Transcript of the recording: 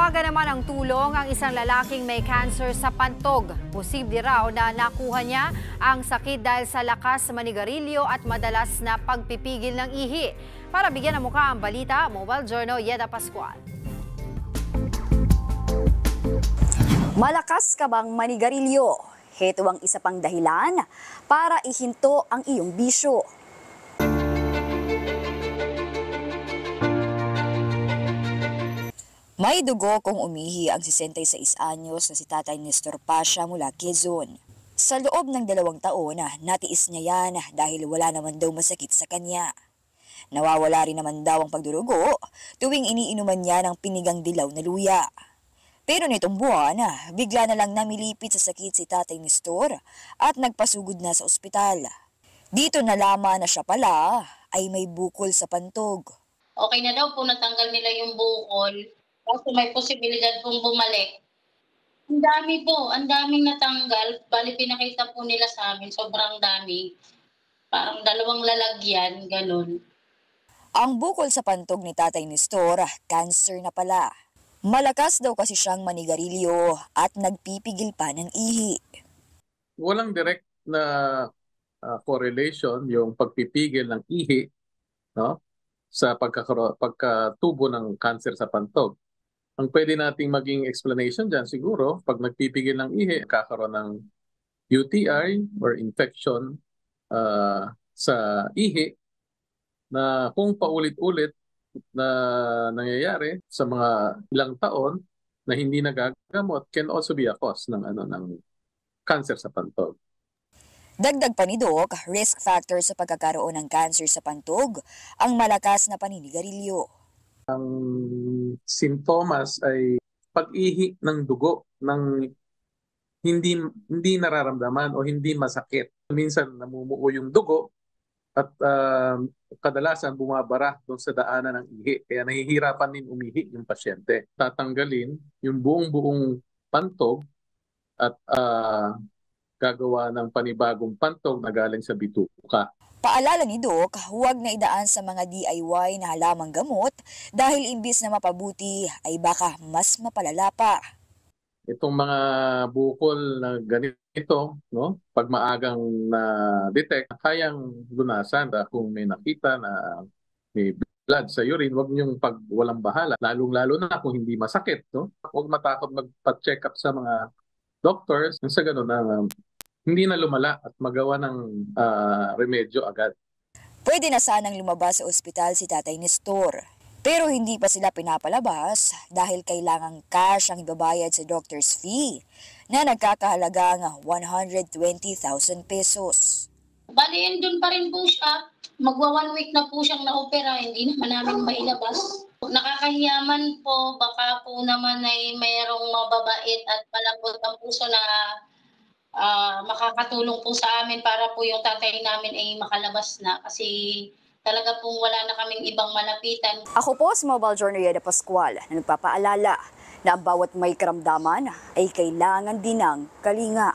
Nanawagan naman ng tulong ang isang lalaking may cancer sa pantog. Posible raw na nakuha niya ang sakit dahil sa lakas sa manigarilyo at madalas na pagpipigil ng ihi. Para bigyan ng mukha ang balita, Mobile Journal Yeda Pascual. Malakas ka bang manigarilyo? Heto ang isa pang dahilan para ihinto ang iyong bisyo. May dugo kung umihi ang 66 anyos na si Tatay Nestor Pasha mula Quezon. Sa loob ng 2 taon, natiis niya yan dahil wala naman daw masakit sa kanya. Nawawala rin naman daw ang pagdurugo tuwing iniinuman niya ng pinigang dilaw na luya. Pero nitong buwan, bigla na lang namilipit sa sakit si Tatay Nestor at nagpasugod na sa ospital. Dito nalaman na siya pala ay may bukol sa pantog. Okay na daw po, natanggal nila yung bukol. Kasi may posibilidad pong bumalik. Ang dami po, ang daming natanggal. Bali pinakita po nila sa amin, sobrang dami. Parang 2 lalagyan, ganun. Ang bukol sa pantog ni Tatay Nestor, cancer na pala. Malakas daw kasi siyang manigarilyo at nagpipigil pa ng ihi. Walang direct na correlation yung pagpipigil ng ihi, no, sa pagkatubo ng cancer sa pantog. Ang pwede nating maging explanation dyan siguro, pag nagpipigil ng ihi, kakaroon ng UTI or infection sa ihi na kung paulit-ulit na nangyayari sa mga ilang taon na hindi nagagamot can also be a cause ng cancer sa pantog. Dagdag pa ni Doc, risk factor sa pagkakaroon ng cancer sa pantog ang malakas na paninigarilyo. Ang sintomas ay pag-ihi ng dugo ng hindi nararamdaman o hindi masakit. Minsan namumuo yung dugo at kadalasan bumabara doon sa daanan ng ihi. Kaya nahihirapan din umihi yung pasyente. Tatanggalin yung buong pantog at gagawa ng panibagong pantog na galing sa bituka. Paalala ni Doc, huwag na idaan sa mga DIY na halamang gamot dahil imbis na mapabuti ay baka mas mapalala pa. Itong mga bukol na ganito, no, pag maagang na-detect, kayang lunasan kung may nakita na may blood sa urine, huwag niyong pag walang bahala, lalong-lalo na kung hindi masakit. No? Huwag matakot magpa-check up sa mga doctors, sa gano'n na hindi na lumala at magawa ng remedyo agad. Pwede na sanang lumabas sa ospital si Tatay Nestor. Pero hindi pa sila pinapalabas dahil kailangang cash ang ibabayad sa doctor's fee na nagkakahalagang 120,000 pesos. Bali, doon pa rin po siya. Magwa 1 week na po siyang na-opera, hindi naman namin mailabas. Nakakahiyaman po, baka po naman ay mayroong mababait at malambot ang puso na makakatulong po sa amin para po yung tatay namin ay makalabas na kasi talaga pong wala na kaming ibang malapitan. Ako po si Mobile Journal Yeda Pascual na nagpapaalala na ang bawat may karamdaman ay kailangan din ng kalinga.